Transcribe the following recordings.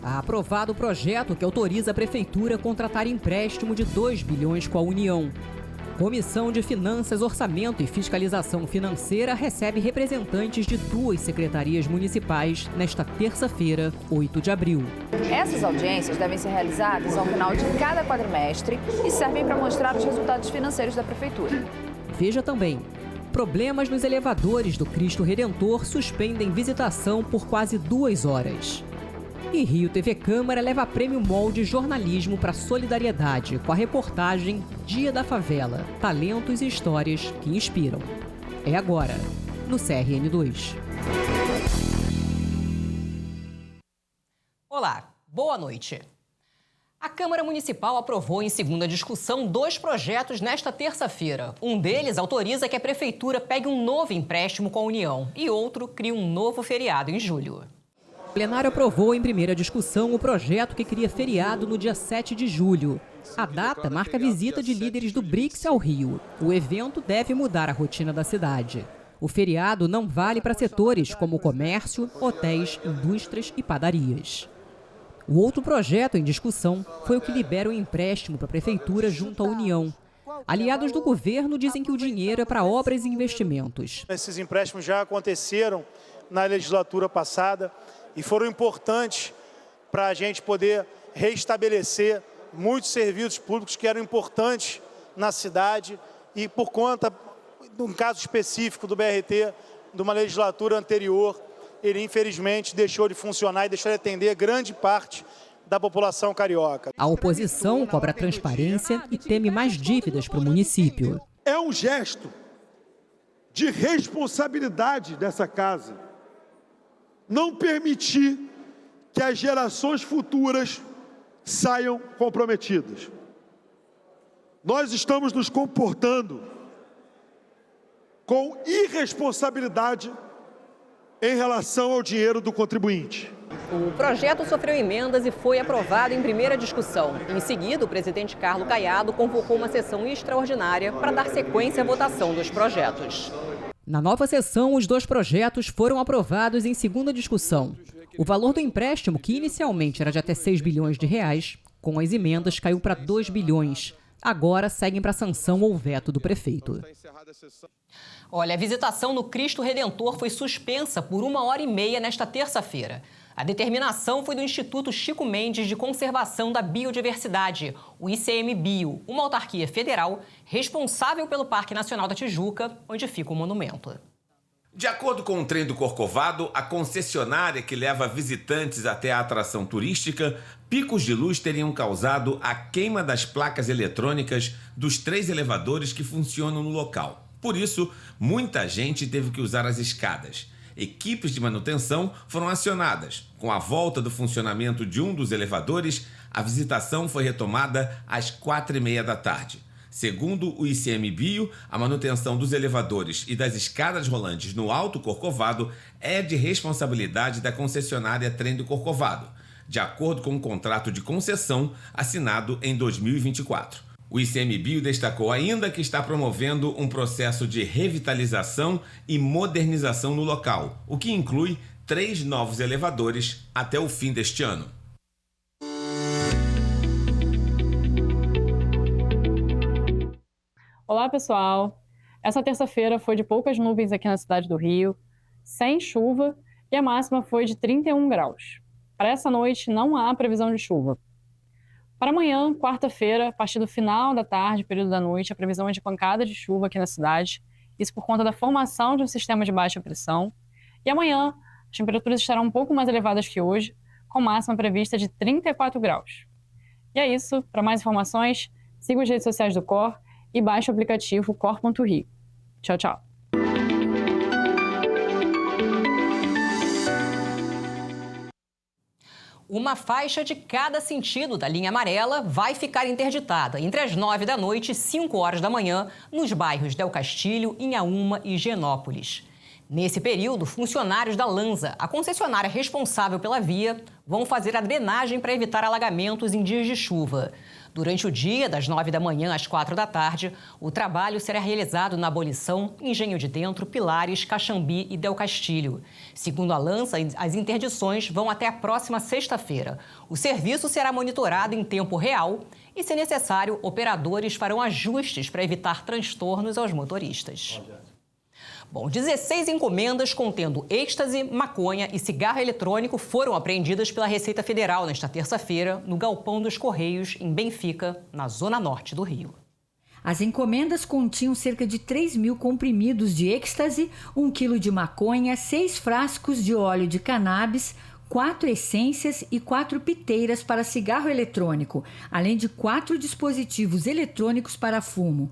Há aprovado o projeto que autoriza a Prefeitura a contratar empréstimo de 2 bilhões com a União. Comissão de Finanças, Orçamento e Fiscalização Financeira recebe representantes de 2 secretarias municipais nesta terça-feira, 8 de abril. Essas audiências devem ser realizadas ao final de cada quadrimestre e servem para mostrar os resultados financeiros da Prefeitura. Veja também: problemas nos elevadores do Cristo Redentor suspendem visitação por quase 2 horas. E Rio TV Câmara leva prêmio MOL de jornalismo para solidariedade com a reportagem Dia da Favela, talentos e histórias que inspiram. É agora, no CRN2. Olá, boa noite. A Câmara Municipal aprovou em segunda discussão 2 projetos nesta terça-feira. Um deles autoriza que a Prefeitura pegue um novo empréstimo com a União e outro cria um novo feriado em julho. O plenário aprovou em primeira discussão o projeto que cria feriado no dia 7 de julho. A data marca a visita de líderes do BRICS ao Rio. O evento deve mudar a rotina da cidade. O feriado não vale para setores como comércio, hotéis, indústrias e padarias. O outro projeto em discussão foi o que libera o empréstimo para a Prefeitura junto à União. Aliados do governo dizem que o dinheiro é para obras e investimentos. Esses empréstimos já aconteceram na legislatura passada e foram importantes para a gente poder restabelecer muitos serviços públicos que eram importantes na cidade e por conta, num caso específico do BRT, de uma legislatura anterior, ele infelizmente deixou de funcionar e deixou de atender grande parte da população carioca. A oposição cobra transparência e teme mais dívidas para o município. É um gesto de responsabilidade dessa casa não permitir que as gerações futuras saiam comprometidas. Nós estamos nos comportando com irresponsabilidade em relação ao dinheiro do contribuinte. O projeto sofreu emendas e foi aprovado em primeira discussão. Em seguida, o presidente Carlos Caiado convocou uma sessão extraordinária para dar sequência à votação dos projetos. Na nova sessão, os 2 projetos foram aprovados em segunda discussão. O valor do empréstimo, que inicialmente era de até 6 bilhões de reais, com as emendas caiu para 2 bilhões. Agora seguem para sanção ou veto do prefeito. Olha, a visitação no Cristo Redentor foi suspensa por 1h30 nesta terça-feira. A determinação foi do Instituto Chico Mendes de Conservação da Biodiversidade, o ICMBio, uma autarquia federal responsável pelo Parque Nacional da Tijuca, onde fica o monumento. De acordo com o trem do Corcovado, a concessionária que leva visitantes até a atração turística, picos de luz teriam causado a queima das placas eletrônicas dos 3 elevadores que funcionam no local. Por isso, muita gente teve que usar as escadas. Equipes de manutenção foram acionadas. Com a volta do funcionamento de um dos elevadores, a visitação foi retomada às 4h30 da tarde. Segundo o ICMBio, a manutenção dos elevadores e das escadas rolantes no Alto Corcovado é de responsabilidade da concessionária Trem do Corcovado, de acordo com o contrato de concessão assinado em 2024. O ICMBio destacou ainda que está promovendo um processo de revitalização e modernização no local, o que inclui 3 novos elevadores até o fim deste ano. Olá, pessoal! Essa terça-feira foi de poucas nuvens aqui na cidade do Rio, sem chuva, e a máxima foi de 31 graus. Para essa noite não há previsão de chuva. Para amanhã, quarta-feira, a partir do final da tarde, período da noite, a previsão é de pancada de chuva aqui na cidade, isso por conta da formação de um sistema de baixa pressão. E amanhã, as temperaturas estarão um pouco mais elevadas que hoje, com máxima prevista de 34 graus. E é isso. Para mais informações, siga as redes sociais do COR e baixe o aplicativo cor.rio. Tchau, tchau. Uma faixa de cada sentido da linha amarela vai ficar interditada entre as 9 da noite e 5 horas da manhã nos bairros Del Castilho, Inhaúma e Higienópolis. Nesse período, funcionários da Lanza, a concessionária responsável pela via, vão fazer a drenagem para evitar alagamentos em dias de chuva. Durante o dia, das 9 da manhã às 4 da tarde, o trabalho será realizado na Abolição, Engenho de Dentro, Pilares, Caxambi e Del Castilho. Segundo a Lança, as interdições vão até a próxima sexta-feira. O serviço será monitorado em tempo real e, se necessário, operadores farão ajustes para evitar transtornos aos motoristas. Bom, 16 encomendas contendo êxtase, maconha e cigarro eletrônico foram apreendidas pela Receita Federal nesta terça-feira no Galpão dos Correios, em Benfica, na zona norte do Rio. As encomendas continham cerca de 3.000 comprimidos de êxtase, 1 quilo de maconha, 6 frascos de óleo de cannabis, 4 essências e 4 piteiras para cigarro eletrônico, além de 4 dispositivos eletrônicos para fumo.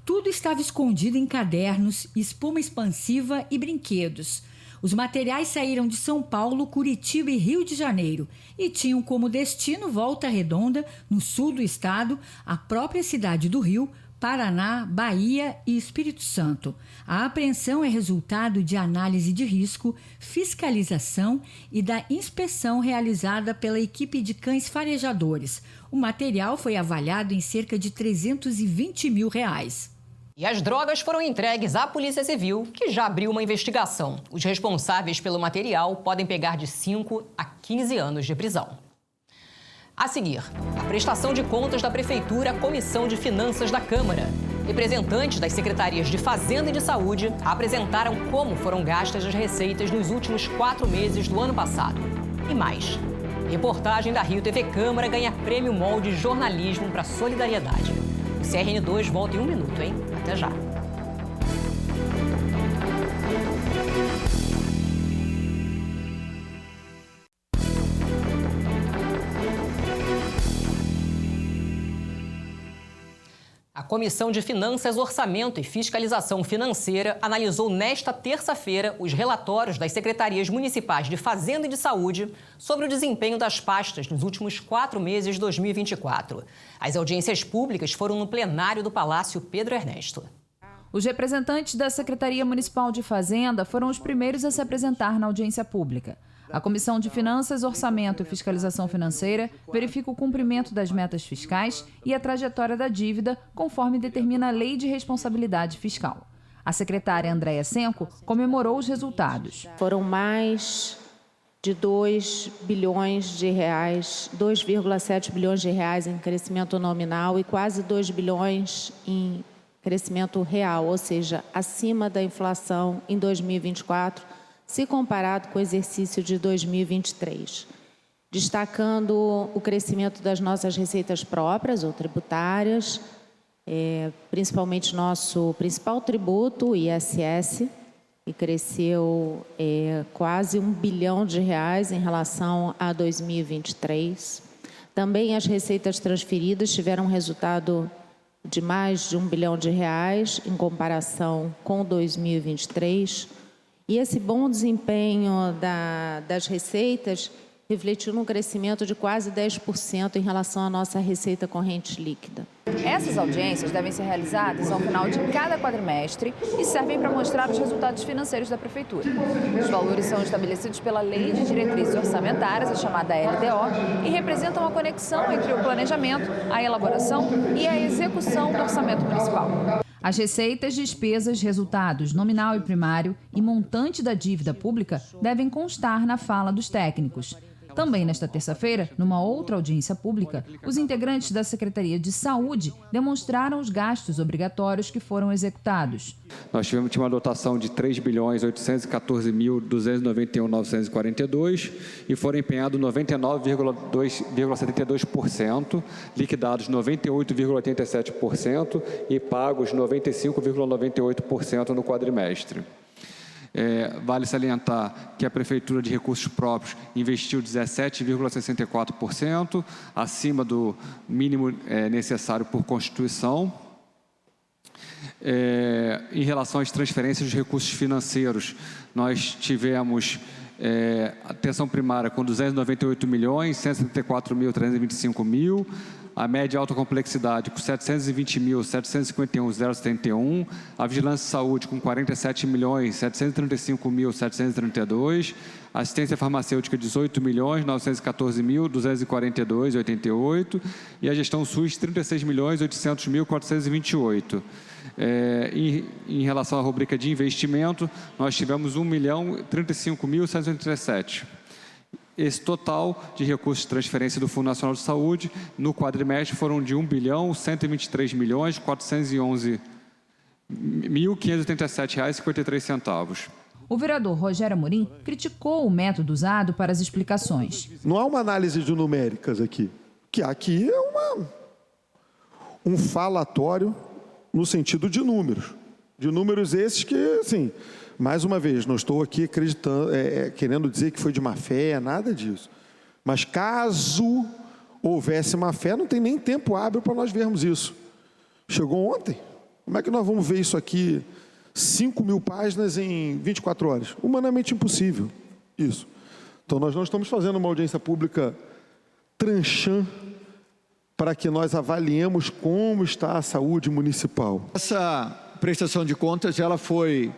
Tudo estava escondido em cadernos, espuma expansiva e brinquedos. Os materiais saíram de São Paulo, Curitiba e Rio de Janeiro e tinham como destino Volta Redonda, no sul do estado, a própria cidade do Rio, Paraná, Bahia e Espírito Santo. A apreensão é resultado de análise de risco, fiscalização e da inspeção realizada pela equipe de cães farejadores. O material foi avaliado em cerca de R$320 mil. E as drogas foram entregues à Polícia Civil, que já abriu uma investigação. Os responsáveis pelo material podem pegar de 5 a 15 anos de prisão. A seguir, a prestação de contas da Prefeitura à Comissão de Finanças da Câmara. Representantes das Secretarias de Fazenda e de Saúde apresentaram como foram gastas as receitas nos últimos 4 meses do ano passado. E mais, reportagem da Rio TV Câmara ganha prêmio MOL de jornalismo para solidariedade. O CRN2 volta em 1 minuto, hein? Até já. A Comissão de Finanças, Orçamento e Fiscalização Financeira analisou nesta terça-feira os relatórios das Secretarias Municipais de Fazenda e de Saúde sobre o desempenho das pastas nos últimos 4 meses de 2024. As audiências públicas foram no plenário do Palácio Pedro Ernesto. Os representantes da Secretaria Municipal de Fazenda foram os primeiros a se apresentar na audiência pública. A Comissão de Finanças, Orçamento e Fiscalização Financeira verifica o cumprimento das metas fiscais e a trajetória da dívida, conforme determina a Lei de Responsabilidade Fiscal. A secretária Andréia Senco comemorou os resultados. Foram mais de 2 bilhões de reais, 2,7 bilhões de reais em crescimento nominal e quase 2 bilhões em crescimento real, ou seja, acima da inflação em 2024, se comparado com o exercício de 2023. Destacando o crescimento das nossas receitas próprias ou tributárias, principalmente nosso principal tributo, o ISS, que cresceu quase 1 bilhão de reais em relação a 2023. Também as receitas transferidas tiveram um resultado de mais de 1 bilhão de reais em comparação com 2023. E esse bom desempenho das receitas refletiu num crescimento de quase 10% em relação à nossa receita corrente líquida. Essas audiências devem ser realizadas ao final de cada quadrimestre e servem para mostrar os resultados financeiros da Prefeitura. Os valores são estabelecidos pela Lei de Diretrizes Orçamentárias, a chamada LDO, e representam a conexão entre o planejamento, a elaboração e a execução do orçamento municipal. As receitas, despesas, resultados, nominal e primário e montante da dívida pública devem constar na fala dos técnicos. Também nesta terça-feira, numa outra audiência pública, os integrantes da Secretaria de Saúde demonstraram os gastos obrigatórios que foram executados. Nós tivemos uma dotação de 3.814.291.942 e foram empenhados 99,72%, liquidados 98,87% e pagos 95,98% no quadrimestre. Vale salientar que a Prefeitura de Recursos Próprios investiu 17,64%, acima do mínimo necessário por Constituição. Em relação às transferências de recursos financeiros, nós tivemos atenção primária com 298.174.325 mil, a média alta complexidade com 720.751,071, a vigilância de saúde com 47.735.732, assistência farmacêutica 18.914.242,88 e a gestão SUS 36.800.428. Em relação à rubrica de investimento, nós tivemos 1.035.737. Esse total de recursos de transferência do Fundo Nacional de Saúde no quadrimestre foram de R$ 1.123.411.587,53. O vereador Rogério Amorim criticou o método usado para as explicações. Não há uma análise de numéricas aqui. O que há aqui é um falatório no sentido de números. De números esses que, assim, mais uma vez, não estou aqui acreditando, querendo dizer que foi de má fé, nada disso. Mas caso houvesse má fé, não tem nem tempo hábil para nós vermos isso. Chegou ontem. Como é que nós vamos ver isso aqui, 5.000 páginas em 24 horas? Humanamente impossível, isso. Então, nós não estamos fazendo uma audiência pública tranchant para que nós avaliemos como está a saúde municipal. Essa prestação de contas, ela foi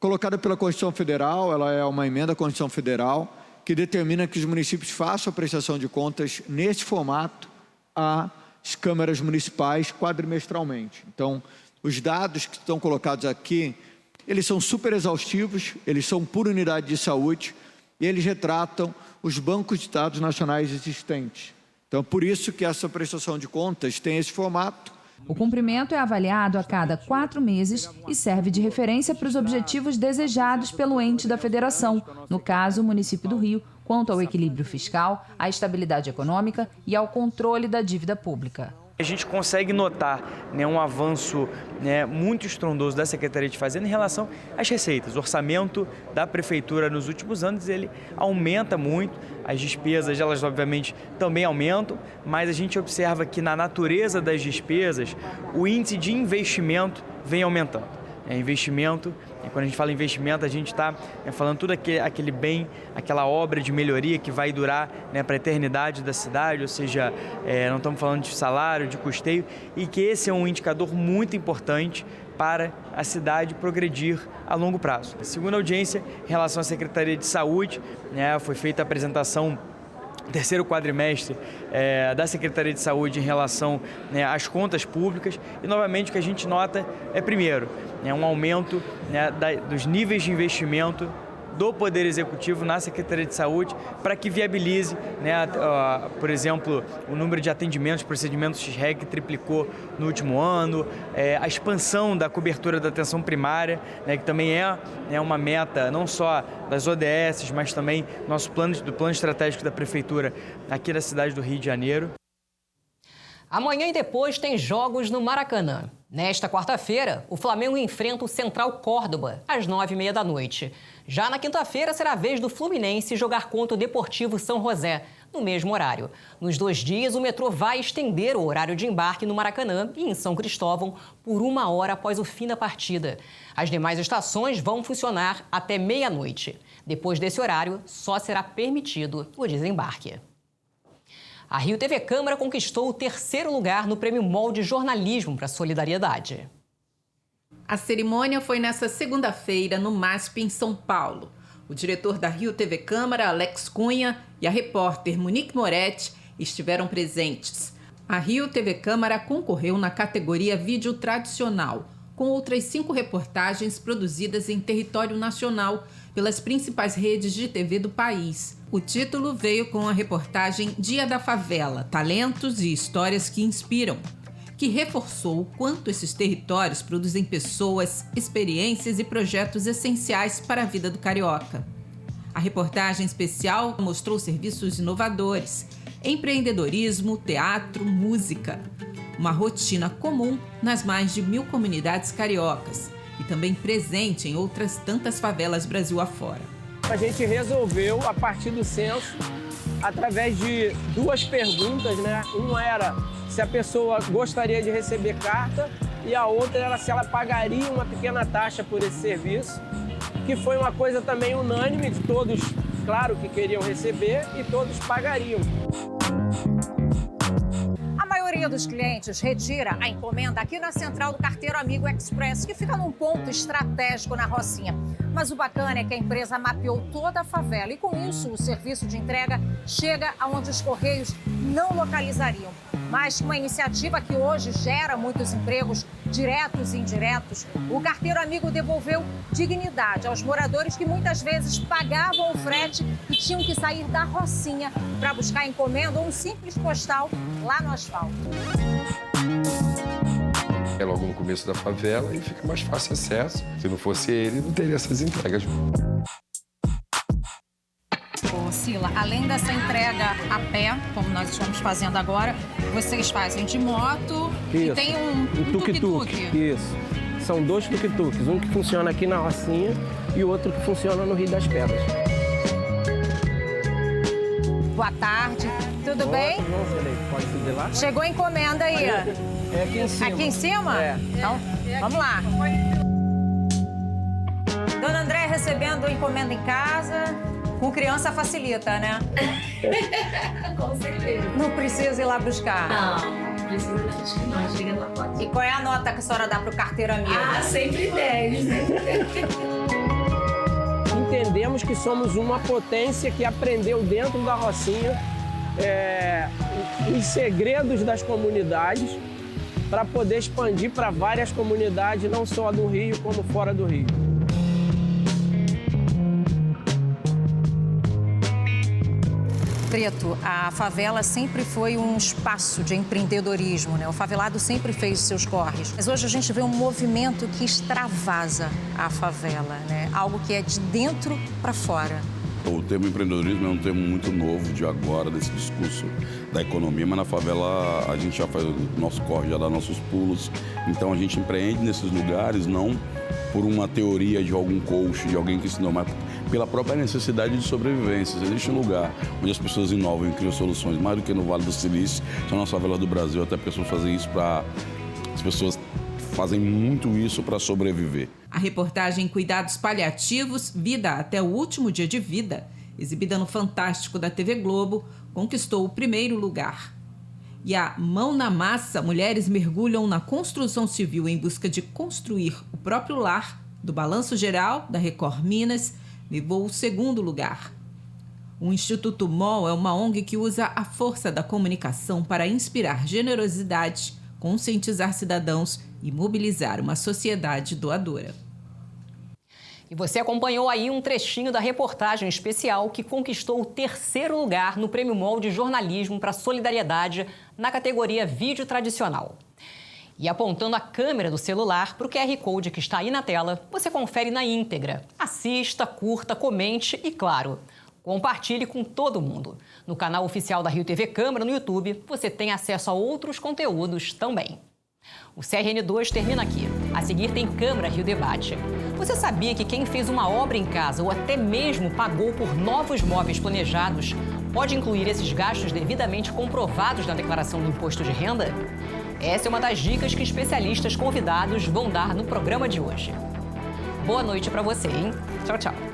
colocada pela Constituição Federal, ela é uma emenda à Constituição Federal, que determina que os municípios façam a prestação de contas nesse formato às câmaras municipais quadrimestralmente. Então, os dados que estão colocados aqui, eles são super exaustivos, eles são por unidade de saúde e eles retratam os bancos de dados nacionais existentes. Então, por isso que essa prestação de contas tem esse formato. O cumprimento é avaliado a cada 4 meses e serve de referência para os objetivos desejados pelo ente da federação, no caso, o município do Rio, quanto ao equilíbrio fiscal, à estabilidade econômica e ao controle da dívida pública. A gente consegue notar, um avanço muito estrondoso da Secretaria de Fazenda em relação às receitas. O orçamento da Prefeitura nos últimos anos ele aumenta muito, as despesas elas obviamente também aumentam, mas a gente observa que na natureza das despesas o índice de investimento vem aumentando. Investimento, quando a gente fala investimento, a gente está falando tudo aquele bem, aquela obra de melhoria que vai durar para a eternidade da cidade, ou seja, não estamos falando de salário, de custeio, e que esse é um indicador muito importante para a cidade progredir a longo prazo. Segundo a audiência, em relação à Secretaria de Saúde, foi feita a apresentação terceiro quadrimestre da Secretaria de Saúde em relação às contas públicas e, novamente, o que a gente nota é, primeiro, um aumento dos níveis de investimento do Poder Executivo na Secretaria de Saúde para que viabilize, por exemplo, o número de atendimentos, procedimentos X-REG que triplicou no último ano, a expansão da cobertura da atenção primária, que também é uma meta não só das ODS, mas também do plano estratégico da Prefeitura aqui da cidade do Rio de Janeiro. Amanhã e depois tem jogos no Maracanã. Nesta quarta-feira, o Flamengo enfrenta o Central Córdoba, às 9h30 da noite. Já na quinta-feira, será a vez do Fluminense jogar contra o Deportivo São José, no mesmo horário. Nos 2 dias, o metrô vai estender o horário de embarque no Maracanã e em São Cristóvão por 1 hora após o fim da partida. As demais estações vão funcionar até meia-noite. Depois desse horário, só será permitido o desembarque. A Rio TV Câmara conquistou o 3º lugar no Prêmio MOL de Jornalismo para a Solidariedade. A cerimônia foi nesta segunda-feira no MASP, em São Paulo. O diretor da Rio TV Câmara, Alex Cunha, e a repórter Monique Moretti estiveram presentes. A Rio TV Câmara concorreu na categoria Vídeo Tradicional, com outras 5 reportagens produzidas em território nacional pelas principais redes de TV do país. O título veio com a reportagem Dia da Favela, Talentos e Histórias que Inspiram, que reforçou o quanto esses territórios produzem pessoas, experiências e projetos essenciais para a vida do carioca. A reportagem especial mostrou serviços inovadores, empreendedorismo, teatro, música. Uma rotina comum nas mais de 1.000 comunidades cariocas e também presente em outras tantas favelas Brasil afora. A gente resolveu, a partir do censo, através de 2 perguntas, Uma era se a pessoa gostaria de receber carta e a outra era se ela pagaria uma pequena taxa por esse serviço, que foi uma coisa também unânime de todos, claro, que queriam receber e todos pagariam. A maioria maioria dos clientes retira a encomenda aqui na central do Carteiro Amigo Express, que fica num ponto estratégico na Rocinha. Mas o bacana é que a empresa mapeou toda a favela e, com isso, o serviço de entrega chega aonde os Correios não localizariam. Mas com uma iniciativa que hoje gera muitos empregos, diretos e indiretos, o Carteiro Amigo devolveu dignidade aos moradores que muitas vezes pagavam o frete e tinham que sair da Rocinha para buscar encomenda ou um simples postal lá no asfalto. É logo no começo da favela e fica mais fácil acesso. Se não fosse ele, não teria essas entregas. Ô, Sila, além dessa entrega a pé, como nós estamos fazendo agora, vocês fazem de moto e tem um tuk-tuk. Isso. São 2 tuk-tuks, um que funciona aqui na Rocinha e o outro que funciona no Rio das Pedras. Boa tarde, tudo bem? Pode subir lá? Chegou a encomenda aí. É aqui em cima. Aqui em cima? É. Então, vamos lá. Dona André recebendo encomenda em casa. Com criança facilita, né? Com certeza. Não precisa ir lá buscar. Não precisa ir lá buscar, não. Chega na porta. E qual é a nota que a senhora dá pro Carteiro Amigo? Sempre 10, sempre 10. Entendemos que somos uma potência que aprendeu dentro da Rocinha os segredos das comunidades para poder expandir para várias comunidades, não só do Rio, como fora do Rio. Preto, a favela sempre foi um espaço de empreendedorismo, né? O favelado sempre fez os seus corres. Mas hoje a gente vê um movimento que extravasa a favela, né? Algo que é de dentro para fora. O termo empreendedorismo é um termo muito novo de agora, desse discurso da economia, mas na favela a gente já faz o nosso corre, já dá nossos pulos. Então a gente empreende nesses lugares, não por uma teoria de algum coach, de alguém que ensinou, mas pela própria necessidade de sobrevivência. Existe um lugar onde as pessoas inovam e criam soluções, mais do que no Vale do Silício, são nas favelas do Brasil, até pessoas fazem isso para... As pessoas fazem muito isso para sobreviver. A reportagem Cuidados Paliativos, Vida até o Último Dia de Vida, exibida no Fantástico da TV Globo, conquistou o primeiro lugar. E a Mão na Massa, mulheres mergulham na construção civil em busca de construir o próprio lar, do Balanço Geral, da Record Minas, levou o segundo lugar. O Instituto MOL é uma ONG que usa a força da comunicação para inspirar generosidade, conscientizar cidadãos e mobilizar uma sociedade doadora. E você acompanhou aí um trechinho da reportagem especial que conquistou o 3º lugar no Prêmio MOL de Jornalismo para Solidariedade na categoria Vídeo Tradicional. E apontando a câmera do celular para o QR Code que está aí na tela, você confere na íntegra. Assista, curta, comente e, claro, compartilhe com todo mundo. No canal oficial da Rio TV Câmara no YouTube, você tem acesso a outros conteúdos também. O CRN2 termina aqui. A seguir tem Câmara Rio Debate. Você sabia que quem fez uma obra em casa ou até mesmo pagou por novos móveis planejados pode incluir esses gastos devidamente comprovados na declaração do imposto de renda? Essa é uma das dicas que especialistas convidados vão dar no programa de hoje. Boa noite para você, hein? Tchau, tchau.